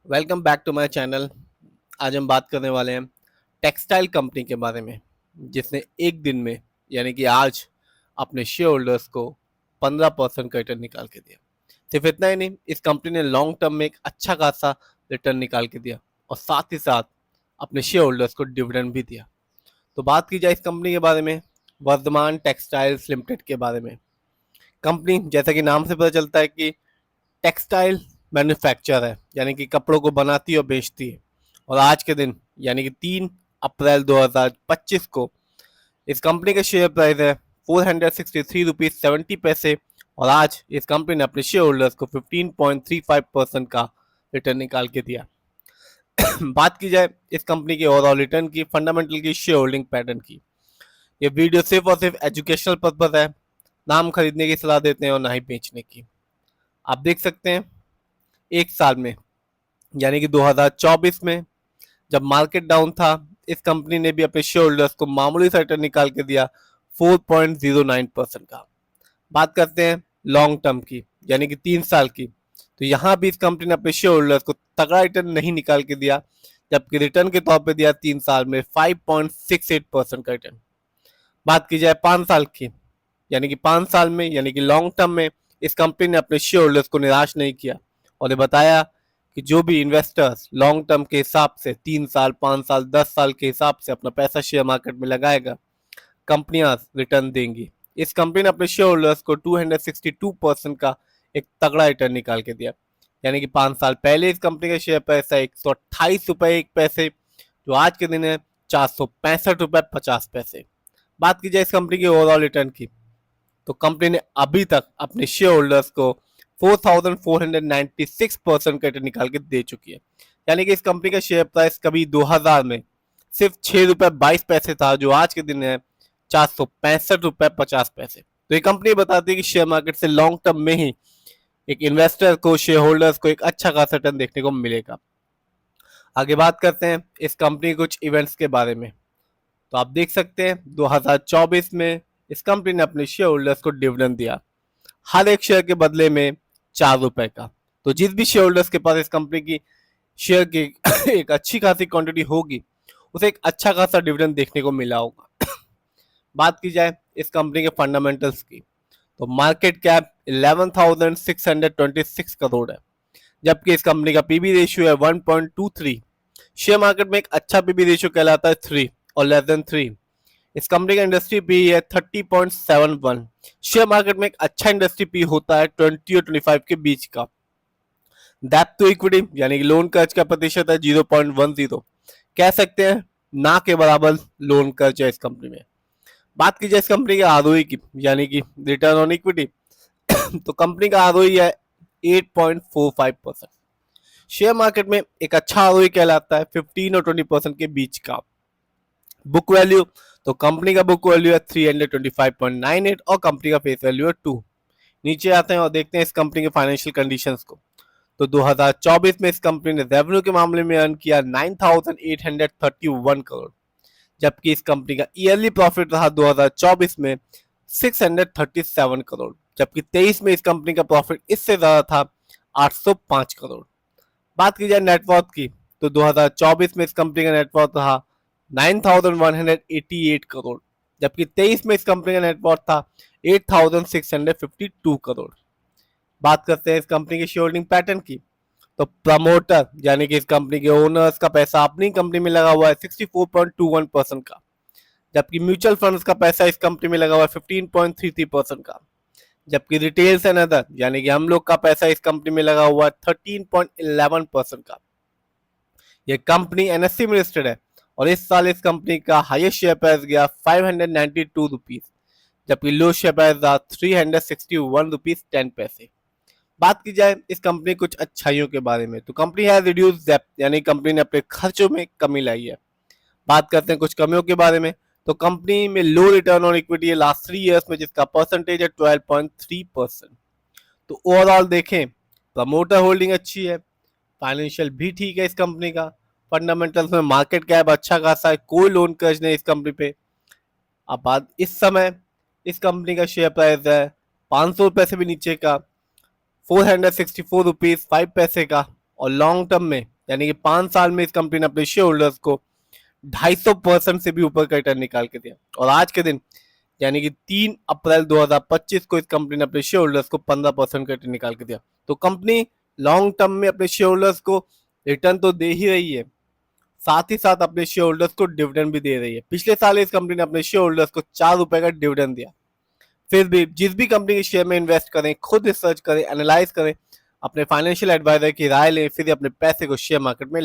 Welcome back to my channel. आज हम बात करने वाले हैं टेक्सटाइल कंपनी के बारे में, जिसने एक दिन में यानी कि आज अपने शेयर होल्डर्स को 15% का रिटर्न निकाल के दिया। सिर्फ इतना ही नहीं, इस कंपनी ने लॉन्ग टर्म में एक अच्छा खासा रिटर्न निकाल के दिया और साथ ही साथ अपने शेयर होल्डर्स को डिविडेंड भी दिया। तो बात की जाए इस कंपनी के बारे में, वर्धमान टेक्सटाइल्स लिमिटेड के बारे में। कंपनी जैसा कि नाम से पता चलता है कि टेक्सटाइल मैन्युफैक्चर है, यानी कि कपड़ों को बनाती और बेचती है। और आज के दिन यानी कि 3 अप्रैल 2025 को इस कंपनी का शेयर प्राइस है 463 रुपीज 70 पैसे। और आज इस कंपनी ने अपने शेयर होल्डर्स को 15.35% का रिटर्न निकाल के दिया। बात की जाए इस कंपनी के ओवरऑल रिटर्न की, फंडामेंटल की, शेयर होल्डिंग पैटर्न की। ये वीडियो सिर्फ और सिर्फ एजुकेशनल पर्पज है, नाम खरीदने की सलाह देते हैं और ना ही बेचने की। आप देख सकते हैं एक साल में यानी कि 2024 में जब मार्केट डाउन था, इस कंपनी ने भी अपने शेयर होल्डर्स को मामूली सा रिटर्न निकाल के दिया 4.09% का। बात करते हैं लॉन्ग टर्म की यानी कि 3 साल की, तो यहाँ भी इस कंपनी ने अपने शेयर होल्डर्स को तगड़ा रिटर्न नहीं निकाल के दिया, जबकि रिटर्न के तौर पे दिया 3 साल में 5.68% का रिटर्न। बात की जाए 5 साल की यानी कि 5 साल में यानी कि लॉन्ग टर्म में इस कंपनी ने अपने शेयर होल्डर्स को निराश नहीं किया और ये बताया कि जो भी इन्वेस्टर्स लॉन्ग टर्म के हिसाब से 3 साल 5 साल 10 साल के हिसाब से अपना पैसा शेयर मार्केट में लगाएगा, कंपनियां रिटर्न देंगी। इस कंपनी ने अपने शेयर होल्डर्स को 262% का एक तगड़ा रिटर्न निकाल के दिया। यानी कि 5 साल पहले इस कंपनी का शेयर प्राइस है 128 रुपए 1 पैसे, जो आज के दिन है 465 रुपए 50 पैसे। बात की जाए इस कंपनी के ओवरऑल रिटर्न की, तो कंपनी ने अभी तक अपने शेयर होल्डर्स को 4496% का रिटर्न निकाल के दे चुकी है। यानी कि इस कंपनी का शेयर प्राइस कभी 2000 में सिर्फ 6 रुपए 22 पैसे था, जो आज के दिन है 465 रुपए 50 पैसे। तो ये कंपनी बताती है कि शेयर मार्केट से लॉन्ग टर्म में ही एक इन्वेस्टर को, शेयर होल्डर्स को एक अच्छा खासा रिटर्न देखने को मिलेगा। आगे बात करते हैं इस कंपनी के कुछ इवेंट्स के बारे में। तो आप देख सकते हैं 2024 में इस कंपनी ने अपने शेयर होल्डर्स को डिविडेंड दिया, हर एक शेयर के बदले में 4 रुपए का। तो जिस भी शेयर होल्डर्स के पास इस कंपनी की शेयर की एक अच्छी खासी क्वांटिटी होगी, उसे एक अच्छा खासा डिविडेंड देखने को मिला होगा। बात की जाए इस कंपनी के फंडामेंटल्स की, तो मार्केट कैप 11,626 करोड़ है, जबकि इस कंपनी का पीबी रेशियो है 1.23। शेयर मार्केट में एक अच्छा पीबी रेशियो कहलाता है 3 और लेस देन 3। इस कंपनी का इंडस्ट्री पी है 30.71। शेयर मार्केट में एक अच्छा इंडस्ट्री पी होता है 20 और 25 के बीच का। डेप्थ टू इक्विटी यानी कि लोन कर्ज का प्रतिशत है 0.10। कह सकते हैं ना के बराबर लोन कर्ज है इस कंपनी में। बात की जाए इस कंपनी के आरओई की यानी कि रिटर्न ऑन इक्विटी, तो कंपनी का आरओई है 8.45%। शेयर मार्केट में एक अच्छा आरओई कहलाता है 15 और 20% के बीच का। बुक वैल्यू, तो कंपनी का बुक वैल्यू है 325.98 और कंपनी का फेस वैल्यू है 2। नीचे आते हैं और देखते हैं इस कंपनी के फाइनेंशियल कंडीशंस को। तो 2024 में इस कंपनी ने रेवेन्यू के मामले में अर्न किया 9,831 करोड़, जबकि इस कंपनी का ईयरली प्रॉफिट रहा 2024 में 637 करोड़, जबकि 23 में इस कंपनी का प्रॉफिट इससे ज्यादा था 805 करोड़। बात की जाए नेटवर्थ की, तो 2024 में इस कंपनी का नेटवर्थ रहा 9,188 करोड़, जबकि 23 में इस कंपनी का नेटवर्थ था 8,652 करोड़। बात करते हैं इस कंपनी के शेयर होल्डिंग पैटर्न की, तो प्रमोटर यानी कि इस कंपनी के ओनर्स का पैसा अपनी कंपनी में लगा हुआ है 64.21% का, जबकि म्यूचुअल फंड्स का पैसा इस कंपनी में लगा हुआ है 15.33% का, जबकि रिटेल्स एंड अदर यानी कि हम लोग का पैसा इस कंपनी में लगा हुआ है 13.11% का। यह कंपनी एनएससी में लिस्टेड है और इस साल इस कंपनी का हाईएस्ट शेयर प्राइस गया 592 रुपीज, जबकि लो शेयर प्राइस था 361 रुपीज 10 पैसे। बात की जाए इस कंपनी कुछ अच्छाइयों के बारे में, तो कंपनी है रिड्यूस डेप्थ यानी कंपनी ने अपने खर्चों में कमी लाई है। बात करते हैं कुछ कमियों के बारे में, तो कंपनी में लो रिटर्न ऑन इक्विटी है लास्ट 3 इयर्स में, जिसका परसेंटेज है 12.3%। तो ओवरऑल देखें, प्रमोटर होल्डिंग अच्छी है, फाइनेंशियल भी ठीक है इस कंपनी का, फंडामेंटल्स में मार्केट कैप अच्छा खासा है, कोई लोन कर्ज नहीं इस कंपनी पे। अब बात इस समय इस कंपनी का शेयर प्राइस है 500 रुपए से भी नीचे का 464 रुपीज 5 पैसे का, और लॉन्ग टर्म में यानी कि 5 साल में इस कंपनी ने अपने शेयर होल्डर्स को 250% से भी ऊपर का रिटर्न निकाल के दिया। और आज के दिन यानी कि 3 अप्रैल 2025 को इस कंपनी ने अपने शेयर होल्डर्स को 15% का रिटर्न निकाल के दिया। तो कंपनी लॉन्ग टर्म में अपने शेयर होल्डर्स को रिटर्न तो दे ही रही है, साथ ही साथ अपने शेयर होल्डर्स को डिविडेंड भी दे रही है। पिछले साल इस कंपनी ने अपने शेयर होल्डर्स को 4 रुपए का डिविडेंड दिया। फिर भी जिस भी कंपनी के शेयर में इन्वेस्ट करें, खुद रिसर्च करें, एनालाइज करें, अपने फाइनेंशियल एडवाइजर की राय लें, फिर अपने पैसे को शेयर मार्केट में